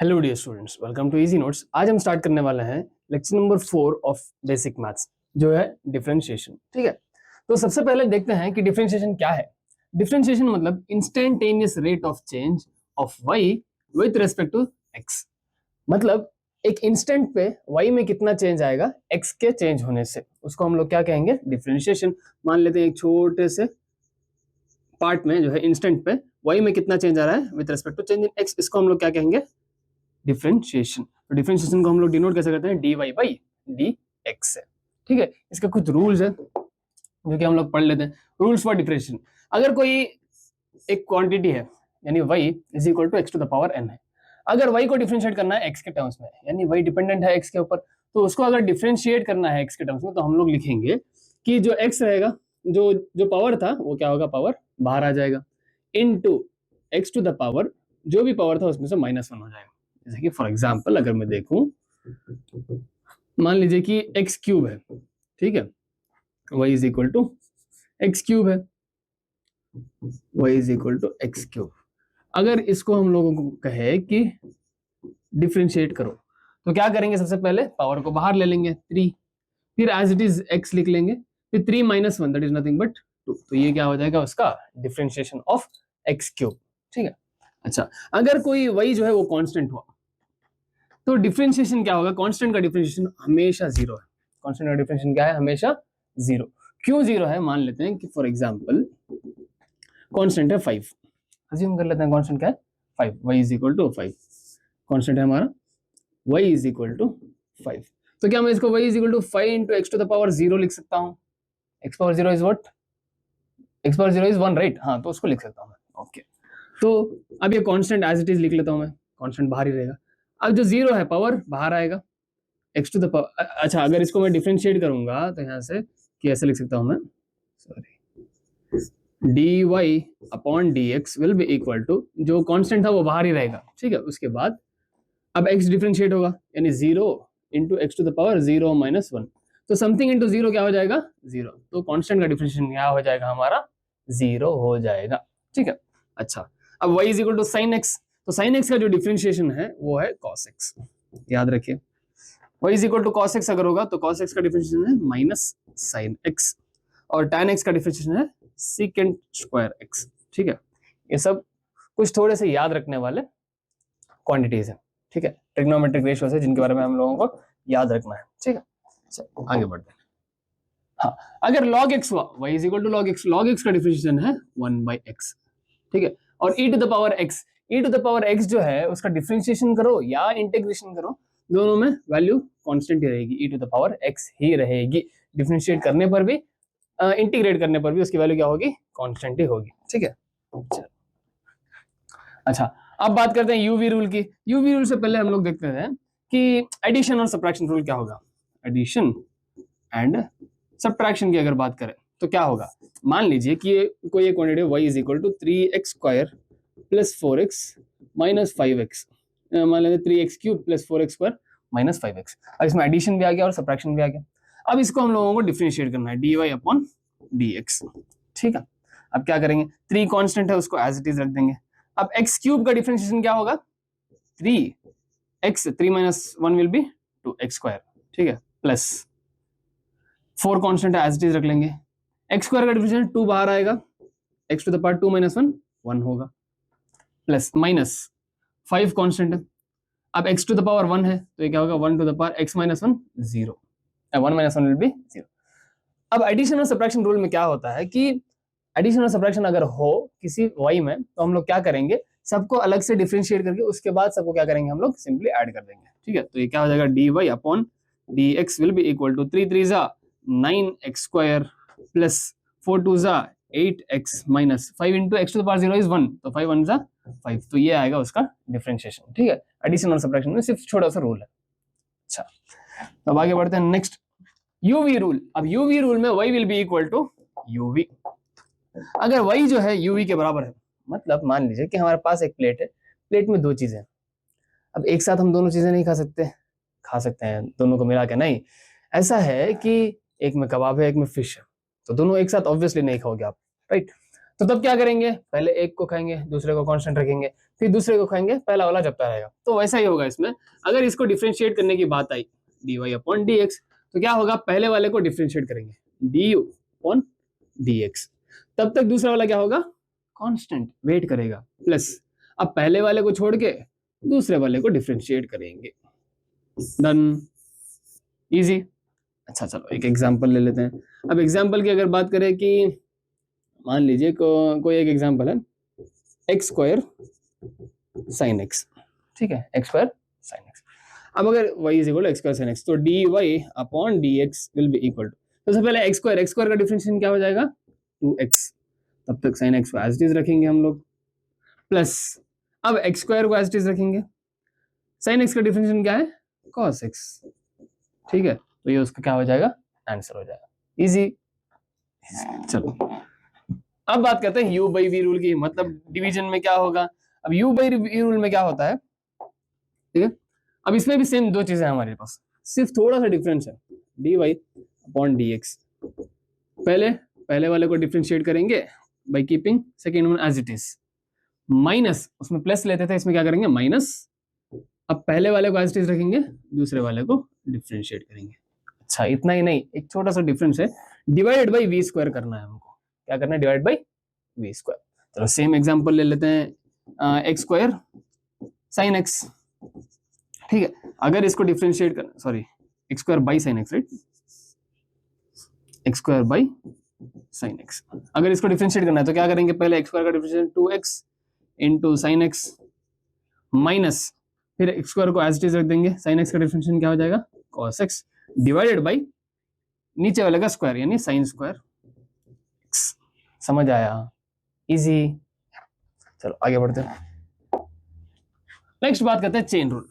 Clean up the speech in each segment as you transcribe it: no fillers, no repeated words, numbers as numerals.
Hello dear students, welcome to easy notes. आज हम start करने वाले हैं lecture number 4 of basic maths, जो है डिफरेंशिएशन। ठीक है, तो सबसे पहले देखते हैं कि डिफरेंशिएशन क्या है। डिफरेंशिएशन मतलब instantaneous rate of change of y with respect to x। मतलब एक इंस्टेंट पे y में कितना चेंज आएगा x के चेंज होने से, उसको हम लोग क्या कहेंगे, डिफरेंशिएशन। मान लेते हैं एक छोटे से पार्ट में जो है इंस्टेंट पे y में कितना चेंज आ रहा है with respect to change in x, इसको हम लोग क्या कहेंगे, डिफरेंशिएशन। तो डिफरेंशिएशन को हम लोग डिनोट कैसे करते हैं, dy बाई dx से। ठीक है, इसका कुछ रूल्स है जो कि हम लोग पढ़ लेते हैं। रूल्स फॉर डिफरेंशिएशन, अगर कोई एक क्वांटिटी है यानी y is equal to x to the power n है, अगर y को डिफरेंशिएट करना है x के टर्म्स में, यानी y डिपेंडेंट है x के ऊपर, तो उसको अगर डिफरेंशिएट करना है x के टर्म्स में, तो हम लोग लिखेंगे कि जो x रहेगा, जो जो पावर था वो क्या होगा, पावर बाहर आ जाएगा, into x to the power, जो भी पावर था उसमें से -1 हो जाएगा। जैसे कि फॉर एग्जांपल अगर मैं देखूं, मान लीजिए कि x क्यूब है, ठीक है, y is equal to x cube है, y is equal to x cube. अगर इसको हम लोगों को कहे कि डिफरेंशिएट करो, तो क्या करेंगे, सबसे पहले पावर को बाहर ले लेंगे 3, फिर एज इट इज x लिख लेंगे, फिर 3 - 1 दैट इज नथिंग बट 2। तो ये क्या हो जाएगा, उसका डिफरेंशिएशन ऑफ x क्यूब। ठीक है, अच्छा, अगर कोई y जो है वो कांस्टेंट हुआ, तो डिफरेंशिएशन क्या होगा, कांस्टेंट का डिफरेंशिएशन हमेशा 0 है। कांस्टेंट का डिफरेंशिएशन क्या है, हमेशा 0। क्यों 0 है, मान लेते हैं कि फॉर एग्जांपल कांस्टेंट है 5, अज्यूम कर लेते हैं कांस्टेंट क्या है 5, y is equal to 5, constant है हमारा y इज इक्वल टू 5। तो क्या मैं इसको y is equal to 5 into x to the power 0 लिख सकता हूँ। x power 0 is what, x power 0 is 1, right. हाँ, तो उसको लिख सकता हूँ मैं। ओके, तो अब ये कांस्टेंट एज इट इज लिख लेता हूँ मैं, कांस्टेंट बाहर ही रहेगा। अब जो 0 है पावर बाहर आएगा, x टू द पावर। अच्छा, अगर इसको मैं डिफरेंशिएट करूंगा तो यहाँ से कि ऐसे लिख सकता हूँ मैं, sorry, dy upon dx will be equal to, जो कांस्टेंट था वो बाहर ही रहेगा, ठीक है। उसके बाद अब x डिफरेंशिएट होगा, यानी 0 into x to the power 0 - 1, तो समथिंग इंटू 0 क्या हो जाएगा, 0। तो कांस्टेंट का डिफरेंशिएशन क्या हो जाएगा, हमारा 0 हो जाएगा। ठीक है, अच्छा, अब y is equal to sine x, तो साइन x का जो डिफरेंशिएशन है वो है cos x। याद रखिए, y is equal to cos x अगर होगा तो cos x का डिफरेंशिएशन है माइनस साइन x, और tan x का डिफरेंशिएशन है secant स्क्वायर x। ठीक है, ये सब कुछ थोड़े से याद रखने वाले क्वांटिटीज है। ठीक है, ट्रिग्नोमेट्रिक रेशियोज है जिनके बारे में हम लोगों को याद रखना है। ठीक है, चलो आगे बढ़ते हैं। हाँ, अगर log x हुआ, y is equal to log x, log x का डिफरेंशिएशन है 1/x। ठीक है, और e to the power x, e to the power x जो है उसका डिफरेंशिएशन करो या इंटीग्रेशन करो, दोनों में वैल्यू कांस्टेंट ही रहेगी, e to the power x ही रहेगी। डिफरेंशिएट करने पर भी, इंटीग्रेट करने पर भी उसकी वैल्यू क्या होगी, कांस्टेंट ही होगी। ठीक है, अच्छा, अब बात करते हैं यूवी रूल की। यूवी रूल से पहले हम लोग देखते हैं कि एडिशन और सब्ट्रैक्शन रूल क्या होगा। एडिशन एंड सब्ट्रैक्शन की अगर बात करें तो क्या होगा, मान लीजिए कि ये कोई एक quantity y is equal to 3x square plus 4x minus 5x, मान लेते 3x cube plus 4x square minus 5x। अब इसमें एडिशन भी आ गया और सब्ट्रैक्शन भी आ गया। अब इसको हम लोगों को डिफरेंशिएट करना है, dy अपॉन dx। ठीक है, अब क्या करेंगे, 3 कांस्टेंट है उसको एज इट इज रख देंगे। अब x क्यूब का डिफरेंशिएशन क्या होगा, 3x, 3 - 1 will be 2x square. ठीक है, प्लस 4 कांस्टेंट है एज इट इज रख लेंगे, x स्क्वायर का डिफरेंशिएशन 2 बाहर आएगा, x टू द पावर 2 - 1 1 होगा, प्लस माइनस 5 कांस्टेंट है। अब x टू द पावर 1 है तो ये क्या होगा, 1 to the power x - 1 0, 1 - 1 will be 0। अब एडिशन और सब्ट्रैक्शन रूल में क्या होता है कि एडिशन और सब्ट्रैक्शन अगर हो किसी y में, तो हम लोग क्या करेंगे, सबको अलग से डिफरेंशिएट करके उसके बाद सबको क्या करेंगे, हम लोग सिंपली ऐड कर देंगे। ठीक है, तो ये क्या हो जाएगा, dy upon dx will be equal to 3 3 जा 9x स्क्वायर प्लस 4 2 जा 8x minus 5 into x to the power 0 is 1, तो 5 1 जा 5, तो ये आएगा उसका डिफरेंशिएशन। ठीक है, एडिशन और सब्ट्रैक्शन में सिर्फ छोटा सा रूल है। अच्छा, अब आगे बढ़ते हैं नेक्स्ट, यूवी रूल। अब यूवी रूल में y will be equal to UV. अगर y जो है uv के बराबर है, मतलब मान लीजिए कि हमारे पास एक प्लेट है, प्लेट में 2 चीजें हैं। अब एक साथ हम दोनों चीजें नहीं खा सकते, खा सकते हैं दोनों को मिला के, नहीं। ऐसा है कि एक में कबाब है, एक में फिश है, तो दोनों एक साथ ऑब्वियसली नहीं खाओगे आप, राइट। तो तब क्या करेंगे, पहले एक को खाएंगे, दूसरे को कांस्टेंट रखेंगे, फिर दूसरे को खाएंगे, पहला वाला जबता रहेगा। तो वैसा ही होगा इसमें, अगर इसको डिफरेंशिएट करने की बात आई dy अपॉन dx, तो क्या होगा, पहले वाले को डिफरेंशिएट करेंगे du अपॉन dx, तब तक दूसरा वाला क्या होगा, कांस्टेंट वेट करेगा, प्लस अब पहले वाले को छोड़ के दूसरे वाले को डिफरेंशिएट करेंगे। Done, easy. अच्छा चलो एक एग्जांपल ले लेते हैं। अब एग्जांपल की अगर बात करें कि मान लीजिए कोई एक एग्जांपल है एक्स स्क्वायर साइन एक्स, ठीक है, एक्स स्क्वायर साइन एक्स। अब अगर y is equal to x square sine x, तो dy upon dx will be equal to, तो सबसे पहले एक्स स्क्वायर का डिफरेंशिएशन क्या हो जाएगा, 2x, तब तक साइन एक्स को एज इट इज रखेंगे हम लोग, प्लस अब एक्स स्क्वायर को एज इट इज रखेंगे, साइन एक्स का डिफरेंशिएशन क्या है, cos x, ठीक है, तो ये उसका क्या हो जाएगा, आंसर हो जाएगा, इजी। चलो अब बात करते हैं u बाई v रूल की, मतलब डिवीजन में क्या होगा। अब u बाई v रूल में क्या होता है, ठीक है, अब इसमें भी सेम दो चीजें हैं हमारे पास, सिर्फ थोड़ा सा डिफरेंस है, dy अपॉन dx, पहले वाले को डिफरेंशिएट करेंगे by keeping second one as it is, minus उसमें प्लस लेते थे, इसमें क्या करेंगे माइनस, अब पहले वाले को एज इट इज रखेंगे, दूसरे वाले को डिफरेंशिएट करेंगे। अच्छा इतना ही नहीं, एक छोटा सा डिफरेंस है, डिवाइडेड बाई वी स्क्वायर करना है हमको, क्या करना है, डिवाइड बाई वी स्क्वायर। चलो सेम एग्जांपल ले लेते हैं, एक्स स्क्वायर साइन एक्स, ठीक है, अगर इसको डिफरेंशिएट करना, sorry x square by sine x, right, x square by sine x, अगर इसको डिफरेंशिएट करना है तो क्या करेंगे, पहले एक्स स्क्वायर का differentiation 2x into sine x, minus फिर एक्स स्क्वायर को एज इट इज रख देंगे, साइन एक्स का डिफरेंशिएशन क्या हो जाएगा, cos x, डिवाइडेड बाई नीचे वाले का स्क्वायर यानी साइन स्क्वायर x। समझ आया, इजी। चलो आगे बढ़ते हैं, नेक्स्ट बात करते हैं चेन रूल।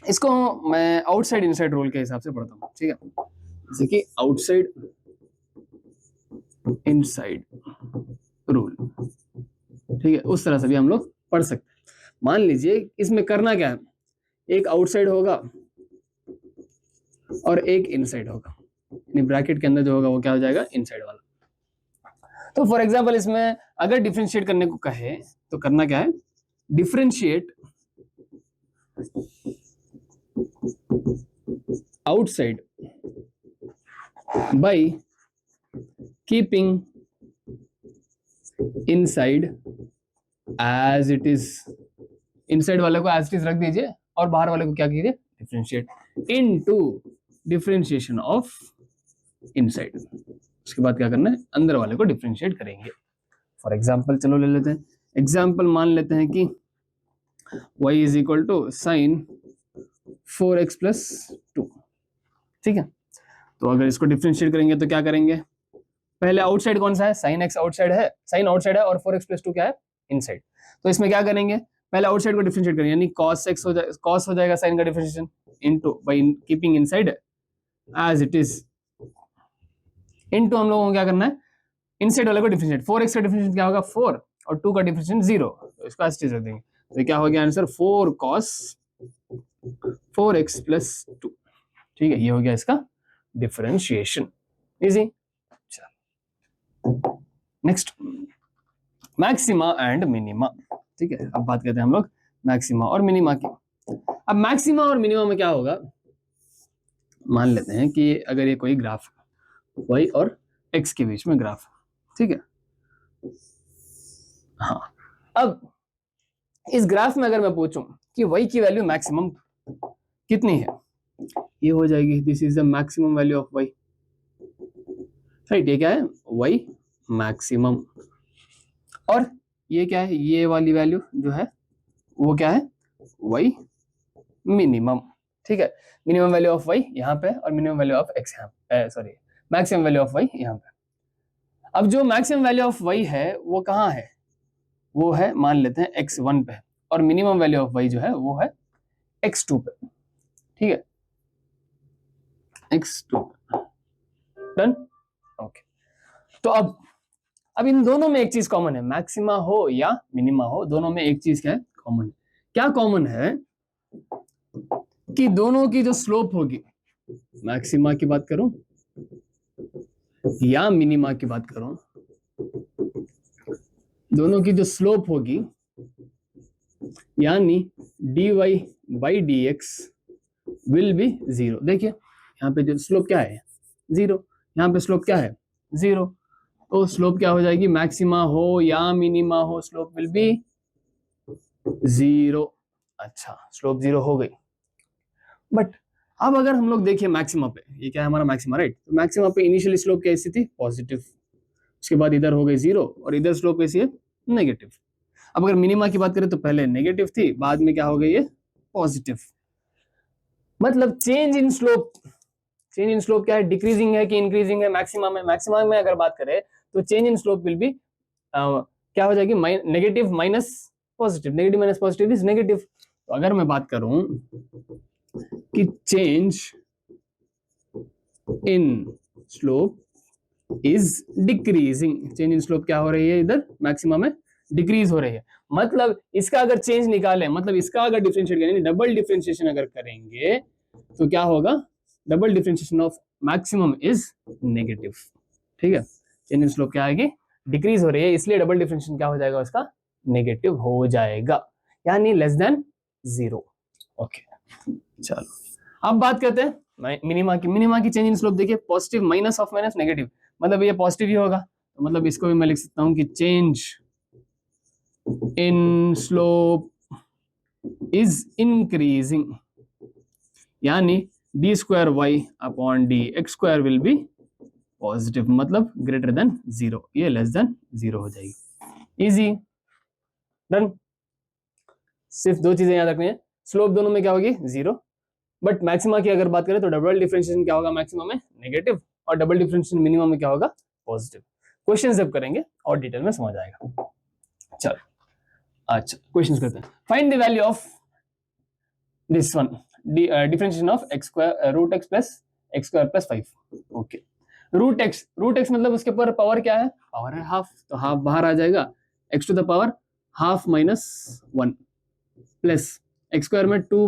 इसको मैं आउटसाइड इनसाइड रूल के हिसाब से पढ़ता हूँ, ठीक है, जैसे कि आउटसाइड इनसाइड रूल, ठीक है, उस तरह से भी हम लोग पढ़ सकते हैं। मान लीजिए इसमें करना क्या है, एक आउटसाइड होगा और एक इनसाइड होगा, यानी ब्रैकेट के अंदर जो होगा वो क्या हो जाएगा, इनसाइड वाला। तो फॉर एग्जांपल इसमें अगर डिफरेंशिएट करने को कहे तो करना क्या है, differentiate outside by keeping inside as it is, inside वाले को एज इट इज रख दीजिए और बाहर वाले को क्या कीजिए, differentiate into differentiation of inside, उसके बाद क्या करना है, अंदर वाले को डिफरेंशिएट करेंगे। फॉर एग्जांपल चलो ले लेते हैं, एग्जांपल मान लेते हैं कि y is equal to sine 4x plus 2, ठीक है, तो अगर इसको डिफरेंशिएट करेंगे तो क्या करेंगे, पहले आउटसाइड कौन सा है, साइन x आउटसाइड है, साइन आउटसाइड है, और 4x प्लस 2 क्या है, इनसाइड, तो इसमें क्या करेंगे, पहले आउटसाइड को डिफरेंशिएट करेंगे, यानी cos x हो जाएगा, cos हो जाएगा साइन का differentiation into by keeping inside as it is, into हम लोगों को क्या करना है, इनसाइड वाले को डिफरेंशिएट, 4x का डिफरेंशिएशन क्या होगा 4 और 2 का डिफरेंशिएशन 0, तो इसको एज इट इज रख देंगे, तो क्या हो गया आंसर 4 cos 4x प्लस 2, ठीक है, ये हो गया इसका differentiation, easy. Next maxima and minima, ठीक है, अब बात करते हैं हम लोग मैक्सिमा और मिनिमा की। अब मैक्सिमा और मिनिमा में क्या होगा, मान लेते हैं कि अगर ये कोई ग्राफ y और x के बीच में ग्राफ, ठीक है, हाँ, अब इस ग्राफ में अगर मैं पूछूं कि y की वैल्यू मैक्सिमम कितनी है, ये हो जाएगी this is the maximum value of y, right, ये क्या है, y मैक्सिमम, और ये क्या है, ये वाली वैल्यू जो है वो क्या है, y मिनिमम, ठीक है, मिनिमम वैल्यू ऑफ y यहाँ पे और मिनिमम वैल्यू ऑफ x यहाँ पे, sorry maximum value of y यहाँ पे। अब जो मैक्सिमम वैल्यू ऑफ y है वो कहाँ है, वो है मान लेते हैं x1 पे, और मिनिमम वैल्यू ऑफ y जो है वो है x2 पे, ठीक है, x2 पे, डन, ओके। तो अब इन दोनों में एक चीज कॉमन है, मैक्सिमा हो या मिनिमा हो, दोनों में एक चीज क्या है, कॉमन है, क्या कॉमन है कि दोनों की जो स्लोप होगी, मैक्सिमा की बात करूं या मिनिमा की बात करूं, दोनों की जो स्लोप होगी यानी dy by d x will be zero. देखिए यहाँ पे जो स्लोप क्या है, जीरो, यहाँ पे स्लोप क्या है, जीरो। तो स्लोप क्या हो जाएगी, मैक्सिमा हो या मिनिमा हो, स्लोप विल बी जीरो। अच्छा, स्लोप जीरो हो गई। बट अब अगर हम लोग देखिए मैक्सिमा पे, ये क्या है हमारा मैक्सिमा, राइट? तो मैक्सिमा पे इनिशियल स्लोप कैसी थी, पॉजिटिव, उसके बाद इधर हो गई जीरो और इधर स्लोप कैसी है, नेगेटिव। अब अगर मिनिमा की बात करें तो पहले नेगेटिव थी, बाद में क्या हो गई है, पॉजिटिव। मतलब change in slope, change in slope क्या है, डिक्रीजिंग है कि इंक्रीजिंग है? मैक्सिमम में, मैक्सिमम में अगर बात करें तो change in slope will be क्या हो जाएगी, negative minus positive, negative minus positive is negative. तो अगर मैं बात करूं कि change in slope is decreasing, change in slope क्या हो रही है, इधर मैक्सिमम में डिक्रीज हो रही है। मतलब इसका अगर चेंज निकालें, मतलब इसका अगर डिफरेंशिएट करेंगे, डबल डिफरेंशिएशन अगर करेंगे तो क्या होगा, double differentiation of maximum is negative. ठीक है, चेंज इन स्लोप क्या आएगी, डिक्रीज हो रही है, इसलिए डबल डिफरेंशिएशन क्या हो जाएगा उसका, नेगेटिव हो जाएगा, यानी लेस देन जीरो। ओके, चलो अब बात करते हैं मिनिमा की। मिनिमा की चेंज इन स्लोप देखिए, positive minus of minus negative, मतलब ये पॉजिटिव ही होगा, तो मतलब इसको भी मैं लिख सकता हूं कि change in slope is increasing, यानी d square y upon d x square will be positive, मतलब ग्रेटर देन जीरो, ये लेस देन जीरो हो जाएगी। Easy, done. सिर्फ दो चीजें याद रखनी है, स्लोप दोनों में क्या होगी, जीरो, बट मैक्सिमा की अगर बात करें तो डबल डिफरेंशिएशन क्या होगा, मैक्सिमम में नेगेटिव, और डबल डिफरेंशिएशन मिनिमम में क्या होगा, पॉजिटिव। क्वेश्चन जब करेंगे और डिटेल में समझ आएगा। चलो अच्छा, क्वेश्चंस करते हैं। Find the value of this one, differentiation of x square root x plus x square plus 5। Okay, root x मतलब उसके ऊपर पावर क्या है, पावर है हाफ, तो हाफ बाहर आ जाएगा, x to the power half minus 1 plus x square में 2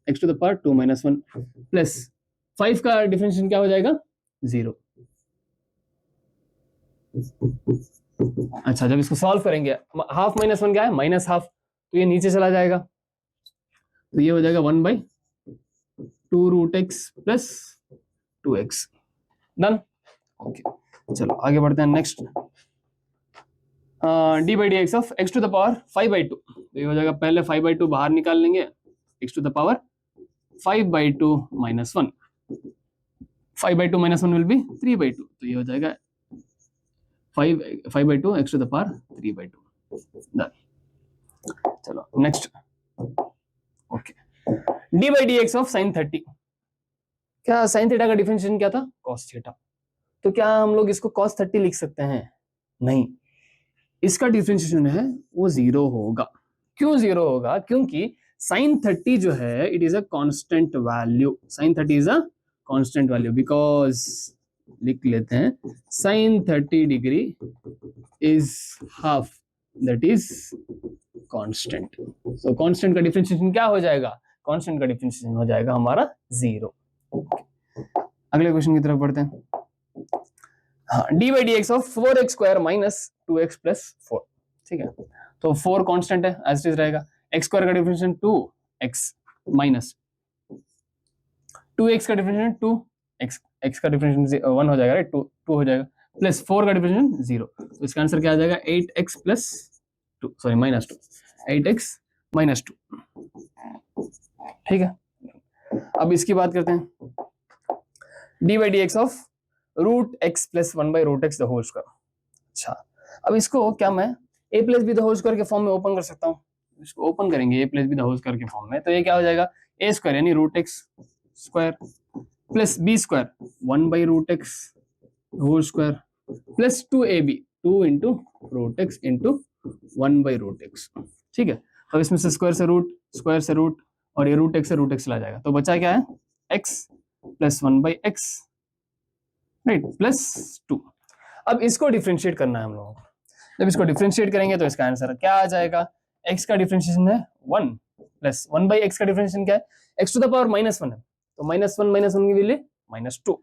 x to the power 2 minus 1 plus 5 का डिफरेंशिएशन क्या हो जाएगा, 0। अच्छा, जब इसको सॉल्व करेंगे, हाफ माइनस 1 क्या है, माइनस हाफ, तो ये नीचे चला जाएगा, तो ये हो जाएगा 1/2 root x plus 2x। Done. Okay, चलो आगे बढ़ते हैं। Next, d by d x of x to the power 5/2, तो ये हो जाएगा, पहले 5/2 बाहर निकाल लेंगे, x to the power 5/2 minus 1, 5/2 minus 1 will be 3/2, तो ये हो जाएगा 5/2 x to the power 3/2। Done. चलो next, okay, d by d x of sine 30, क्या साइन थीटा का डिफरेंशिएशन क्या था, कॉस थीटा, तो क्या हम लोग इसको cos 30 लिख सकते हैं, नहीं, इसका डिफरेंशिएशन है वो 0 होगा। क्यों 0 होगा, क्योंकि sin 30 जो है it is a constant value, sin 30 is a constant value, because लिख लेते हैं sin 30 degree is half, that is constant. So constant का डिफरेंशिएशन क्या हो जाएगा, कांस्टेंट का डिफरेंशिएशन हो जाएगा हमारा 0। अगले क्वेश्चन की तरफ बढ़ते हैं। हाँ, D by d x of 4x square minus 2x plus 4, ठीक है, तो 4 कांस्टेंट है, एज इट इज रहेगा, x स्क्वायर का डिफरेंशिएशन 2x माइनस 2x का डिफरेंशिएशन 2x, x का डिफरेंशिएशन 1 हो जाएगा, राइट, 2 हो जाएगा, प्लस 4 का डिफरेंशिएशन 0, तो इसका आंसर क्या आ जाएगा, 8x plus 2, sorry minus 2, 8x minus 2। ठीक है, अब इसकी बात करते हैं, d by d x of root x plus 1/√x the whole square. अच्छा, अब इसको क्या मैं a plus b the whole square के फॉर्म में ओपन कर सकता हूँ, इसको ओपन करेंगे a plus b the whole square के फॉर्म में, तो ये क्या हो जाएगा, a स्क्वायर यानी root x square plus b square 1/√x whole square plus 2ab 2 into root x into 1/√x। ठीक है, अब इसमें से स्क्वायर से रूट और ये रूट एक्स चला जाएगा, तो बचा क्या है, x plus 1/x, right, plus 2। अब इसको डिफरेंशिएट करना है हम लोगों को, जब इसको डिफरेंशिएट करेंगे तो इसका आंसर क्या आ जाएगा, x का डिफरेंशिएशन है 1 प्लस 1/x का डिफरेंशिएशन क्या है, x टू द पावर -1 है, तो -1 की वैल्यू -2,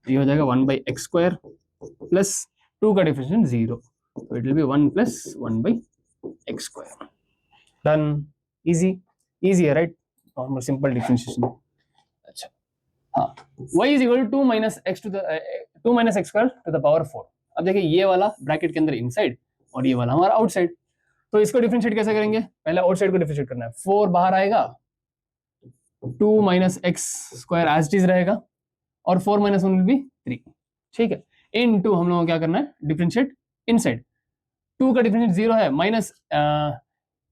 तो ये हो जाएगा 1/x स्क्वायर प्लस 2 का डिफरेंशिएशन 0, तो it will be 1 plus 1/2। X square. Done, easy, easy है राइट, नॉर्मल सिंपल डिफरेंशिएशन। अच्छा हाँ, y is equal to 2 minus x square to the power 4। अब देखिए ये वाला ब्रैकेट के अंदर इनसाइड और ये वाला हमारा आउटसाइड, तो इसको डिफरेंशिएट कैसे करेंगे? पहले आउटसाइड को डिफरेंशिएट करना है, 4 बाहर आएगा, 2 minus x square as it is रहेगा, और 4 माइनस 1 विल बी 3, ठीक है। इन टू हम लोगों को क्या करना है? डिफरेंशिएट इनसाइड, 2 का डिफरेंशिएट 0 है, माइनस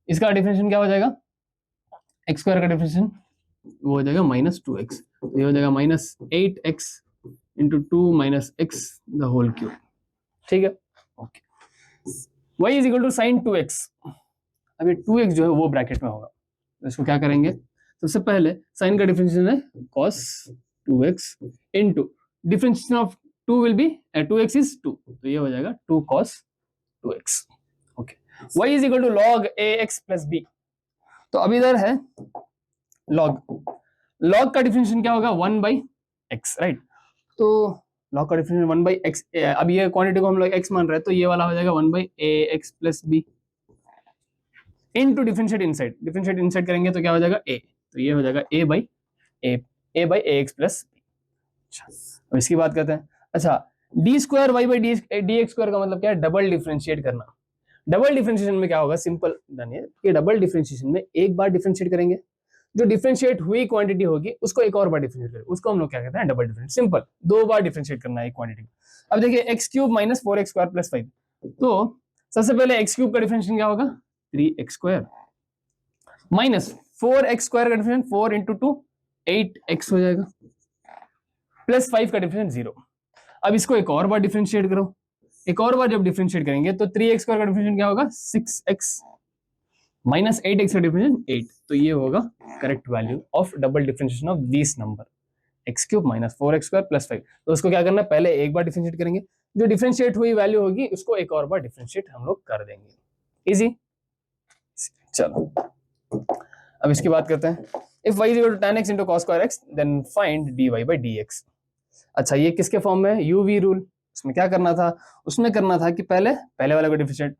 इसका डिफरेंशिएशन क्या हो जाएगा? एक्स स्क्वायर का डिफरेंशिएशन वो हो जाएगा माइनस 2x, तो ये हो जाएगा minus 8x into 2 minus x the whole cube, ठीक है। Okay, y is equal to sine 2x। अब ये 2x जो है वो ब्रैकेट में होगा, तो इसको क्या करेंगे? सबसे पहले साइन का डिफरेंशिएशन है cos 2x into differentiation of 2 will be 2x is 2, तो ये हो जाएगा 2 cos 2x। Okay, y is equal to log ax plus b। तो अब इधर है log का डिफरेंशिएशन क्या होगा? 1 बाई एक्स, राइट। तो log का डिफरेंशिएशन 1 बाई एक्स, अब ये क्वांटिटी को हम लोग x मान रहे हैं, तो ये वाला हो जाएगा 1 by ax plus b into differentiate inside. Differentiate inside करेंगे तो क्या हो जाएगा? a, तो ये हो जाएगा a by ax plus b। अच्छा, अब इसकी बात करते हैं। अच्छा, d square y by d x square का मतलब क्या है? डबल डिफरेंशिएट करना। डबल डिफरेंशिएशन में क्या होगा? सिंपल डन है कि डबल डिफरेंशिएशन में एक बार डिफरेंशिएट करेंगे, जो डिफरेंशिएट हुई क्वांटिटी होगी उसको एक और बार डिफरेंशिएट करेंगे, उसको हम लोग क्या कहते हैं? Double differentiate. सिंपल, 2 बार डिफरेंशिएट करना है एक क्वांटिटी। अब देखिए x cube minus 4x square plus 5, तो सबसे पहले एक्स क्यूब का डिफरेंशिएशन क्या होगा? 3x square minus 4x square का डिफरेंशिएशन 4 इंटू 2 8x हो जाएगा, प्लस 5 का डिफरेंशिएशन 0। अब इसको एक और बार डिफरेंशिएट करो, एक और बार जब डिफरेंशिएट करेंगे तो 3x स्क्वायर का डिफरेंशिएशन क्या होगा? 6x माइनस 8x का डिफरेंशिएशन 8, तो ये होगा correct value of double differentiation of this number x cube minus 4x square plus 5। तो उसको क्या करना है? पहले एक बार डिफरेंशिएट करेंगे, जो डिफरेंशिएट हुई वैल्यू होगी उसको एक और बार डिफरेंशिएट हम लोग कर देंगे। इजी। चलो अब इसकी बात करते हैं। If y is equal to tan x into cos square x then find dy by dx। अच्छा, ये किसके फॉर्म में है? UV rule. उसमें क्या करना था? उसमें करना था कि पहले वाले को डिफरेंशिएट,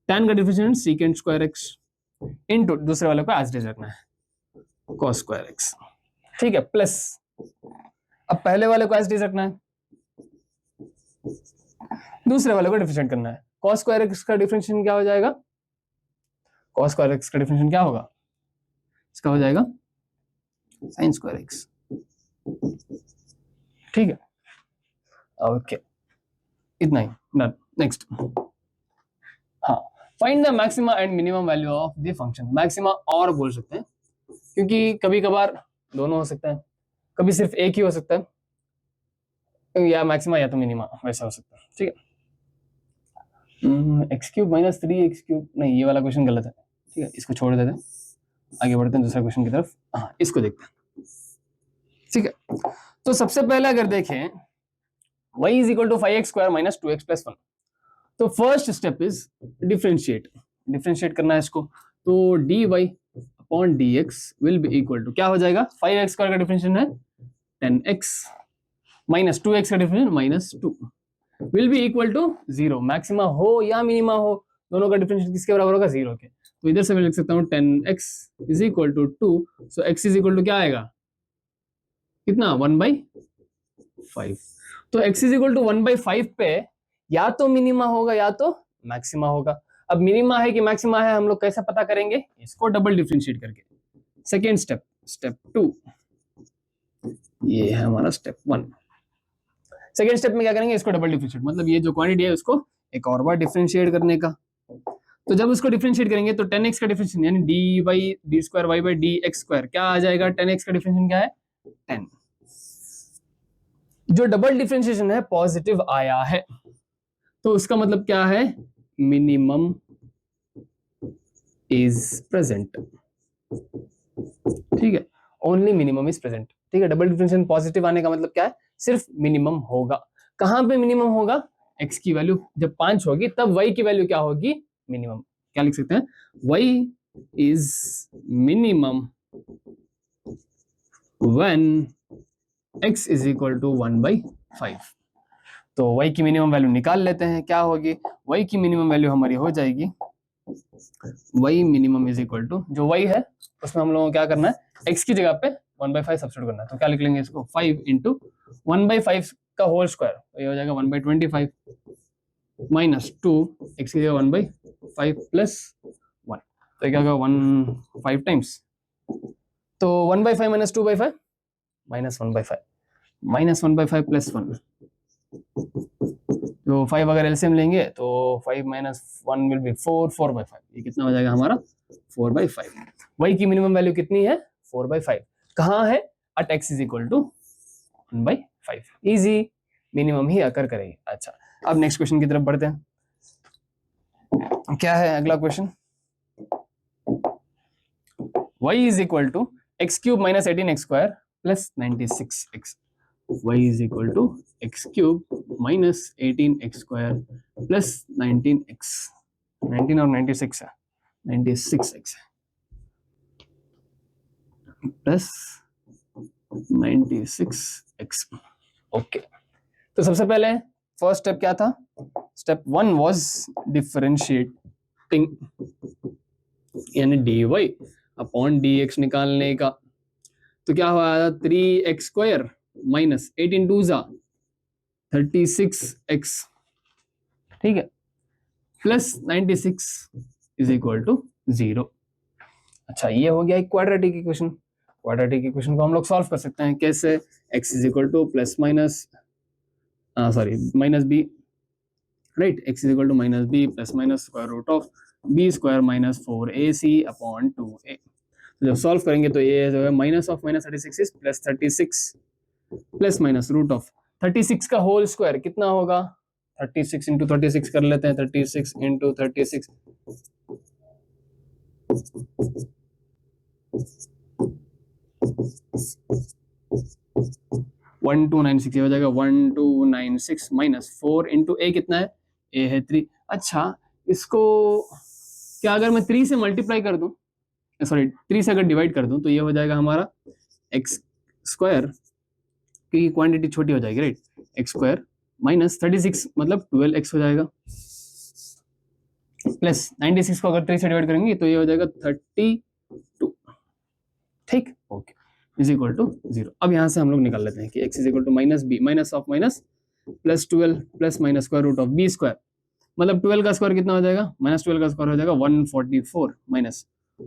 tan का differentiation secant square x into दूसरे वाले को एज इट इज रखना है cos स्क्वायर x, ठीक है, प्लस अब पहले वाले को एज इट इज रखना है, दूसरे वाले को डिफरेंशिएट करना है। cos स्क्वायर x का डिफरेंशिएशन क्या हो जाएगा? cos स्क्वायर x का डिफरेंशिएशन क्या होगा? इसका हो जाएगा sin स्क्वायर x, ठीक है। ओके, इतना ही, डन। नेक्स्ट, हाँ, find the maxima and minimum value of the function. Maxima और बोल सकते हैं, क्योंकि कभी कभार दोनों हो सकता है, कभी सिर्फ एक ही हो सकता है, या मैक्सिमा या तो मिनिमा, वैसा हो सकता है, ठीक है। X cube minus 3x cube, नहीं ये वाला क्वेश्चन गलत है, ठीक है, इसको छोड़ देते हैं, आगे बढ़ते हैं दूसरे क्वेश्चन की तरफ। हाँ, इसको देखते हैं, ठीक है। तो सबसे पहले अगर देखें y is equal to 5x स्क्वायर माइनस 2x प्लस 1, तो first step is differentiate. Differentiate करना है इसको, तो dy upon dx will be equal to क्या हो जाएगा? 5x स्क्वायर का डिफरेंशिएशन है 10x माइनस 2x का differentiation minus 2 will be equal to 0। Maxima हो या मिनिमा हो, दोनों का डिफरेंशिएशन किसके बराबर होगा? 0 के। तो इधर से मैं लिख सकता हूँ 10x is equal to 2, so x is equal to क्या आएगा? कितना? 1/5। तो x इज इक्वल टू 1/5 पे या तो मिनिमा होगा या तो मैक्सिमा होगा। अब मिनिमा है कि मैक्सिमा है हम लोग कैसे पता करेंगे? इसको डबल डिफरेंशिएट करके। सेकेंड स्टेप, स्टेप 2, ये है हमारा स्टेप 1। सेकेंड स्टेप में क्या करेंगे? इसको डबल डिफरेंशिएट, मतलब ये जो क्वांटिटी है उसको एक और बार डिफरेंशिएट करने का। तो जब उसको डिफरेंशिएट करेंगे तो 10x का डिफरेंशिएशन यानी d square y by d x square क्या आ जाएगा? 10x का डिफरेंशिएशन क्या है? 10। जो डबल डिफरेंशिएशन है पॉजिटिव आया है, तो उसका मतलब क्या है? मिनिमम इज प्रेजेंट, ठीक है, ओनली मिनिमम इज प्रेजेंट, ठीक है। डबल डिफरेंशिएशन पॉजिटिव आने का मतलब क्या है? सिर्फ मिनिमम होगा। कहां पे मिनिमम होगा? x की वैल्यू जब 5 होगी तब y की वैल्यू क्या होगी? मिनिमम। क्या लिख सकते हैं? y is minimum when x is equal to 1/5। तो y की मिनिमम वैल्यू निकाल लेते हैं, क्या होगी? y की मिनिमम वैल्यू हमारी हो जाएगी y minimum is equal to, जो y है उसमें हम लोगों को क्या करना है, x की जगह पे 1/5 सब्स्टिट्यूट करना है। तो क्या लिख लेंगे इसको, 5 इंटू 1/5 का होल स्क्वायर, तो ये हो जाएगा 1/25 माइनस 2, x की जगह 1/5 प्लस 1, तो क्या होगा 1/5 टाइम्स, तो 1/5 माइनस 2/5 माइनस 1/5 माइनस 1/5 प्लस 1, तो 5 अगर एलसीएम लेंगे तो 5 माइनस 1 विल बी 4, 4/5, ये कितना हो जाएगा हमारा 4/5। y की मिनिमम वैल्यू कितनी है, 4/5, कहाँ है, at x is equal to 1/5, easy, minimum ही अकर करेगी। अच्छा, अब नेक्स्ट क्वेश्चन की तरफ बढ़ते हैं। क्या है अगला question, y is equal to x cube minus 18x square plus 96x, y is equal to x cube minus 18x square plus 19x, 19 और 96 है, 96x प्लस 96x। ओके, तो सबसे पहले फर्स्ट स्टेप क्या था, स्टेप 1 वाज डिफरेंशिएटिंग, यानी dy upon dx निकालने का। तो क्या हुआ, 3x स्क्वायर माइनस 18 टू जा 36x, ठीक है, प्लस 96 इज इक्वल टू 0। अच्छा, ये हो गया एक क्वाड्रेटिक इक्वेशन। क्वाड्रेटिक इक्वेशन को हम लोग सॉल्व कर सकते हैं कैसे, x is equal to plus minus minus b, right, x is equal to minus b plus minus square root of b square minus 4ac upon 2a। तो जब solve करेंगे तो ये जो है minus of minus 36 is plus 36 plus minus root of 36 का whole square कितना होगा, 36 इंटू 36 कर लेते हैं, 36 इंटू 36 1296 हो जाएगा, 1296 माइनस 4 इंटू ए कितना है, ए है 3। अच्छा, इसको क्या अगर मैं 3 से मल्टीप्लाई कर दूं, सॉरी 3 से अगर डिवाइड कर दूं तो ये हो जाएगा हमारा एक्स स्क्वायर की क्वांटिटी छोटी हो जाएगी, राइट, एक्स स्क्वायर माइनस 36 मतलब 12x हो जाएगा, प्लस 96 को अगर 3 से डिवाइड करेंगे तो ये हो जाएगा 32, ठीक, ओके, इज इक्वल टू 0। अब यहाँ से हम लोग निकाल लेते हैं कि x is equal to minus b minus of minus plus 12 plus minus square root of b square, मतलब 12 का स्क्वायर कितना हो जाएगा, माइनस 12 का स्क्वायर हो जाएगा 144 माइनस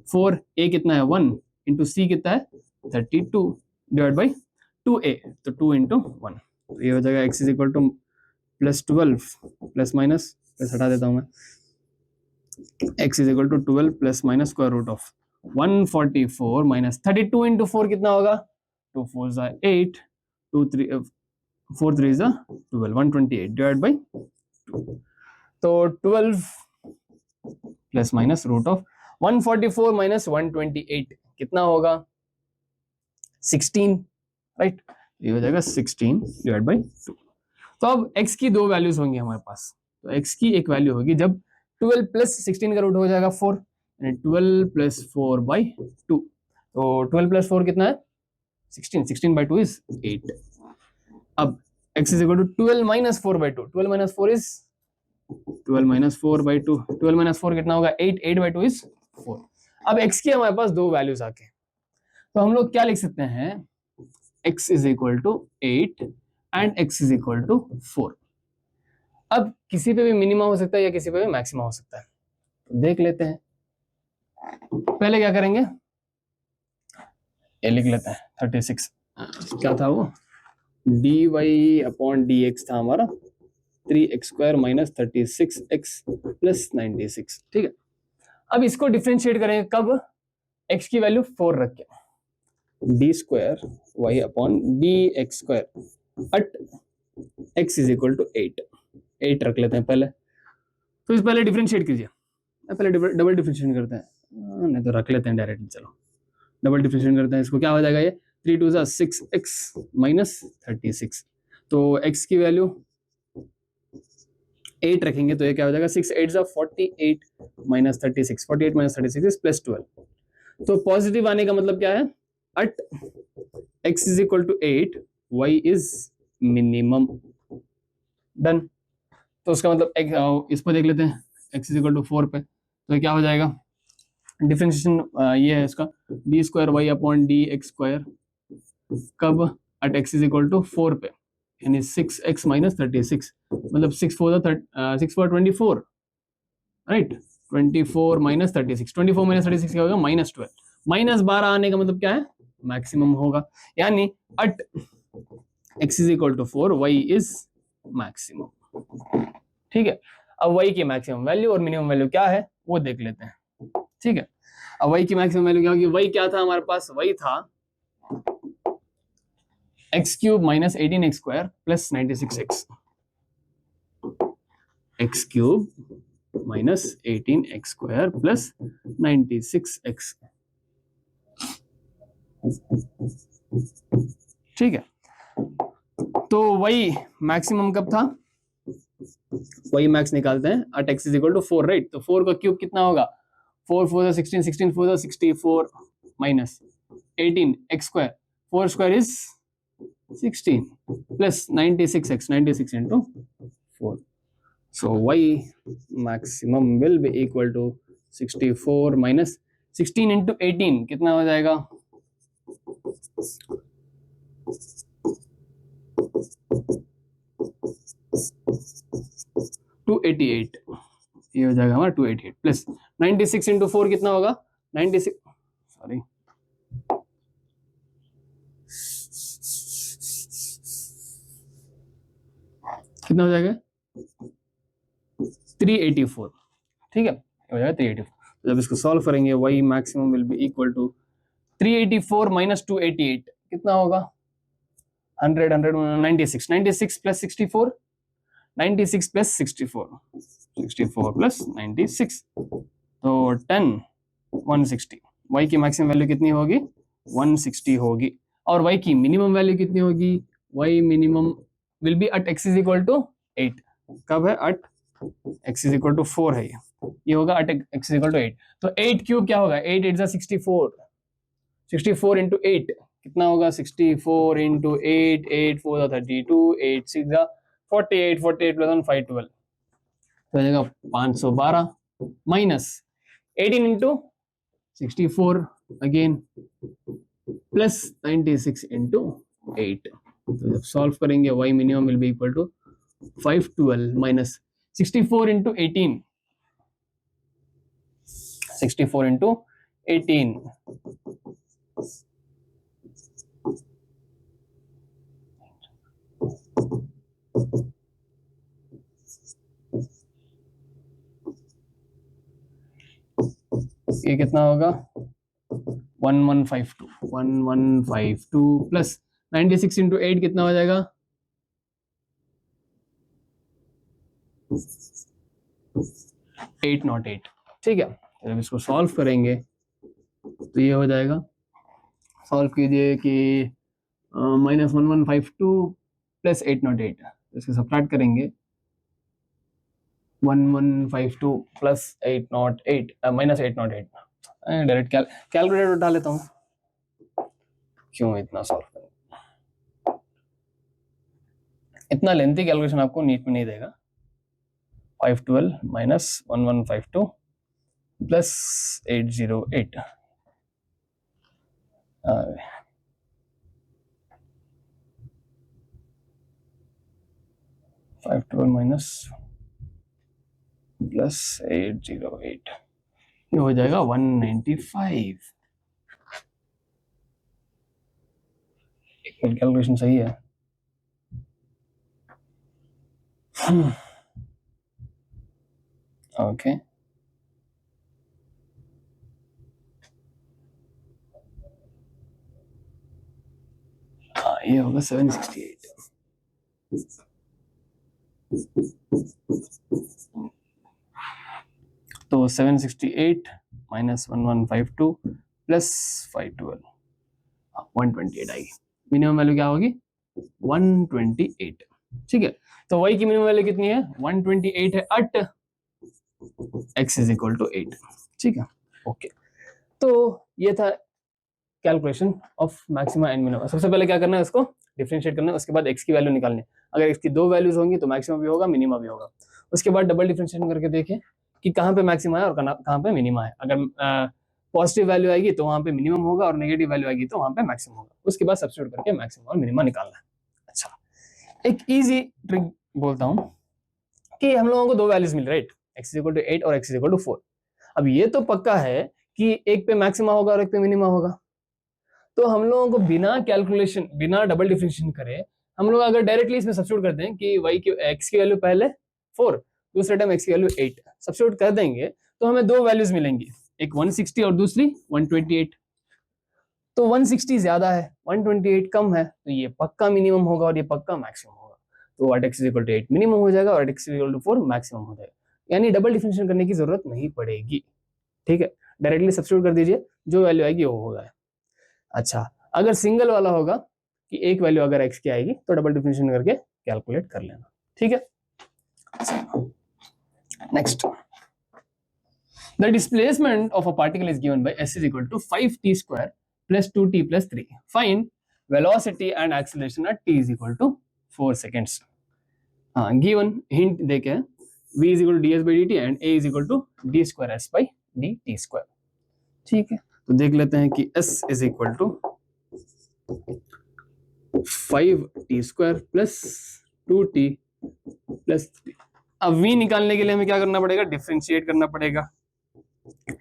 4, a कितना है 1 इंटू सी कितना है 32 डिवाइड बाई 2a, तो 2 इंटू 1, तो ये हो जाएगा x is equal to plus 12 plus minus, plus हटा देता हूँ मैं, x is equal to 12 plus minus square root of 144 minus 32 into 4 कितना होगा, 2 4 is 8, 2 3 4 3 is 12, 128 डिवाइड बाई 2, तो 12 plus minus root of 144 minus 128 कितना होगा, 16, राइट, ये हो जाएगा 16 डिवाइड बाई 2। तो अब x की दो वैल्यूज होंगी हमारे पास, तो x की एक वैल्यू होगी जब 12 प्लस 16 का रूट हो जाएगा 4, यानी 12 प्लस 4 बाई 2, तो 12 प्लस 4 कितना है 16, 16 बाई 2 इज 8। अब x is equal to 12 minus 4 by 2, 12 minus 4 is 12 minus 4 by 2, 12 minus 4 कितना होगा 8, 8 बाई 2 इज 4। अब x की हमारे पास दो वैल्यूज आके, तो हम लोग क्या लिख सकते हैं, x is equal to 8 and x is equal to 4। अब किसी पे भी मिनिमा हो सकता है या किसी पे भी मैक्सिमा हो सकता है, तो देख लेते हैं। पहले क्या करेंगे, ये लिख लेते हैं 36, क्या था वो, dy अपॉन dx था हमारा 3x square minus 36x plus 96, ठीक है। अब इसको डिफरेंशिएट करेंगे कब, x की वैल्यू 4 रख के, d square y upon d x square at x is equal to 8 रख लेते हैं पहले। तो इस पहले डिफरेंशिएट कीजिए, पहले डबल डिफरेंशिएट करते हैं, नहीं तो रख लेते हैं डायरेक्टली, चलो डबल डिफरेंशिएट करते हैं। इसको क्या हो जाएगा, ये 3 2 6x माइनस 36, तो x की वैल्यू 8 रखेंगे तो ये क्या हो जाएगा 6 8 48 माइनस 36, 48 माइनस 36 इज प्लस 12। तो पॉजिटिव आने का मतलब क्या है, at x is equal to 8 y is minimum, done. तो उसका मतलब इस पर देख लेते हैं x is equal to 4 पे, तो क्या हो जाएगा, डिफरेंशिएशन ये है इसका d square y upon d x square, कब, at x is equal to 4 पे, यानी 6x माइनस 36, मतलब 6 4 24, राइट, 24 माइनस 36, 24 माइनस 36 क्या होगा, -12, -12 आने का मतलब क्या है, मैक्सिमम होगा, यानी at x is equal to 4 y is maximum. ठीक है, अब y की मैक्सिमम वैल्यू और मिनिमम वैल्यू क्या है वो देख लेते हैं। ठीक है, अब y की मैक्सिमम वैल्यू क्या होगी, y क्या था हमारे पास, y था x cube minus 18x square plus 96x, x cube minus 18x square plus 96x। ठीक है, तो y मैक्सिमम कब था, y मैक्स निकालते हैं at x is equal to 4, right, तो 4 का क्यूब कितना होगा, 4 4 16, 16 4 64 minus 18 x square, 4 square is 16 plus 96x, 96 into 4, so y maximum will be equal to 64 minus 16 into 18 कितना हो जाएगा, 288, ये हो जाएगा हमारा 288 प्लस 96 into 4 कितना होगा, 96, सॉरी, कितना हो जाएगा 384। ठीक है, हो जाएगा 384। तो जब इसको सॉल्व करेंगे y maximum will be equal to 384 minus 288 कितना होगा, 100 100 96, 96 प्लस 64, 96 प्लस 64, 64 प्लस 96, तो 10 160, y की मैक्सिमम वैल्यू कितनी होगी, 160 होगी, और y की मिनिमम वैल्यू कितनी होगी, y minimum will be at x is equal to 8, कब है, at x is equal to 4 है, ये होगा at x is equal to 8, तो 8 क्यूब क्या होगा, 8 8 64, 64 इंटू 8 कितना होगा, 64 इंटू 8, 8 4 32, 8 6 48, 48 प्लस 1 512, तो जाएगा 512 minus 18 into 64 again plus 96 into 8, तो जब सॉल्व करेंगे y minimum will be equal to 512 minus 64 into 18, 64 into 18, ये कितना होगा 1152, 1152 प्लस 96 इंटू 8 कितना हो जाएगा, 808। ठीक है, जब इसको सॉल्व करेंगे तो ये हो जाएगा, सॉल्व कीजिए कि -1152 प्लस 808, इसको सब्ट्रैक्ट करेंगे, 1152 प्लस 808 माइनस 808, डायरेक्ट कैलकुलेटर उठा लेता हूँ, क्यों इतना सॉल्व करें, इतना लेंथी कैलकुलेशन आपको नीट में नहीं देगा। 512 माइनस 1152 प्लस 808, 512 माइनस प्लस 808, ये हो जाएगा 195। कैलकुलेशन सही है, ओके, हाँ ये होगा 768, तो 768 माइनस 1152 प्लस 512, 128 आएगी, मिनिमम वैल्यू क्या होगी 128। ठीक है, तो y की मिनिमम वैल्यू कितनी है, 128 है at x is equal to 8। ठीक है, ओके, तो ये था calculation of maxima and minima. सबसे पहले क्या करना है, इसको डिफरेंशिएट करना है, उसके बाद x की वैल्यू निकालनी है, अगर x की दो वैल्यूज होंगी तो मैक्सिमा भी होगा मिनिमा भी होगा, उसके बाद डबल डिफरेंशिएशन करके देखें कि कहाँ पे मैक्सिमा है और कहाँ पे मिनिमा है। अगर पॉजिटिव वैल्यू आएगी तो वहां पे मिनिमम होगा और नेगेटिव वैल्यू आएगी तो वहां पे मैक्सिमम होगा। उसके बाद सब्स्टिट्यूट करके मैक्सिमम और मिनिमा निकालना है। अच्छा, एक इजी ट्रिक बोलता हूँ कि हम लोगों को दो वैल्यूज मिल रही है, x इक्वल टू 8 और x इक्वल टू 4। अब ये तो पक्का है कि एक पे मैक्सिमा होगा और एक पे मिनिमा होगा, तो हम लोगों को बिना कैलकुलेशन, बिना डबल डिफरेंशिएशन करे हम लोग अगर डायरेक्टली इसमें सब्स्टिट्यूट करते हैं कि y की x की वैल्यू पहले 4, दूसरे टाइम x की वैल्यू 8 सब्स्टिट्यूट कर देंगे तो हमें दो वैल्यूज मिलेंगी, एक 160 और दूसरी 128। तो 160 ज्यादा है, 128 कम है, तो ये पक्का मिनिमम होगा और ये पक्का मैक्सिमम होगा। तो at x equal to 8 minimum हो जाएगा और at x equal to 4 maximum हो जाएगा, यानी डबल डिफरेंशिएशन करने की जरूरत नहीं पड़ेगी। ठीक है, डायरेक्टली सब्स्टिट्यूट कर दीजिए, जो वैल्यू आएगी वो होगा। अच्छा, अगर सिंगल वाला होगा कि एक वैल्यू अगर x की आएगी तो डबल डिफरेंशिएशन करके कैलकुलेट कर लेना। ठीक है, next, the displacement of a particle is given by s is equal to 5t square plus 2t plus 3. Find velocity and acceleration at t is equal to 4 seconds. Given hint देके v is equal to ds by dt and a is equal to d square s by dt square. ठीक है, तो देख लेते हैं कि s is equal to 5t square plus 2t plus 3. अब v निकालने के लिए हमें क्या करना पड़ेगा, डिफरेंशिएट करना पड़ेगा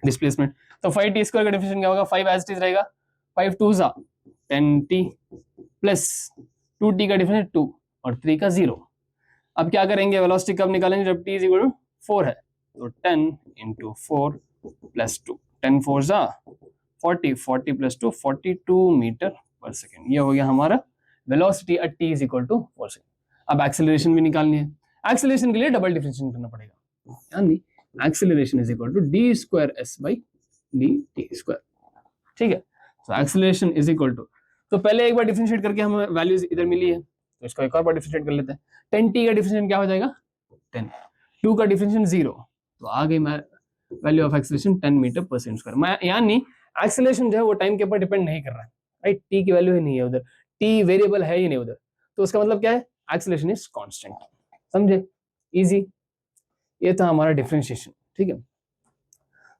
डिस्प्लेसमेंट। तो 5t स्क्वायर का डिफरेंशिएशन क्या होगा, 5 एज इट इज रहेगा, 5 2 जा 10t प्लस 2t का डिफरेंशिएशन 2 और 3 का 0। अब क्या करेंगे, वेलोसिटी कब निकालेंगे, जब t इज इक्वल टू 4 है, तो 10 इंटू 4 प्लस 2, 10 4 जा 40, 40 प्लस 2 42 मीटर पर सेकेंड। ये हो गया हमारा velocity at t is equal to 4 second. अब एक्सेलरेशन भी निकालनी है, एक्सेलरेशन के लिए डबल डिफरेंशिएशन करना पड़ेगा, यानी acceleration is equal to d square s by dt square। ठीक है, तो acceleration is equal to, तो पहले एक बार डिफरेंशिएट करके हमें वैल्यूज इधर मिली है, तो इसको एक और बार डिफरेंशिएट कर लेते हैं। 10t का डिफरेंशिएशन क्या हो जाएगा 10, 2 का डिफरेंशिएशन 0, तो आ गई वैल्यू ऑफ एक्सेलरेशन 10 मीटर पर सेकंड स्क्वायर। यानी एक्सेलरेशन जो है वो टाइम के ऊपर डिपेंड नहीं कर रहा है, राइट, t की वैल्यू ही नहीं है उधर, t वेरिएबल है ही नहीं उधर, तो उसका मतलब क्या है, एक्सेलरेशन इज कांस्टेंट। समझे, इजी। ये था हमारा डिफरेंशिएशन। ठीक है,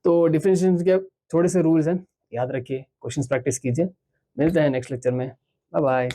तो डिफरेंशिएशन के थोड़े से रूल्स हैं, याद रखिए, क्वेश्चंस प्रैक्टिस कीजिए। मिलते हैं नेक्स्ट लेक्चर में, बाय बाय।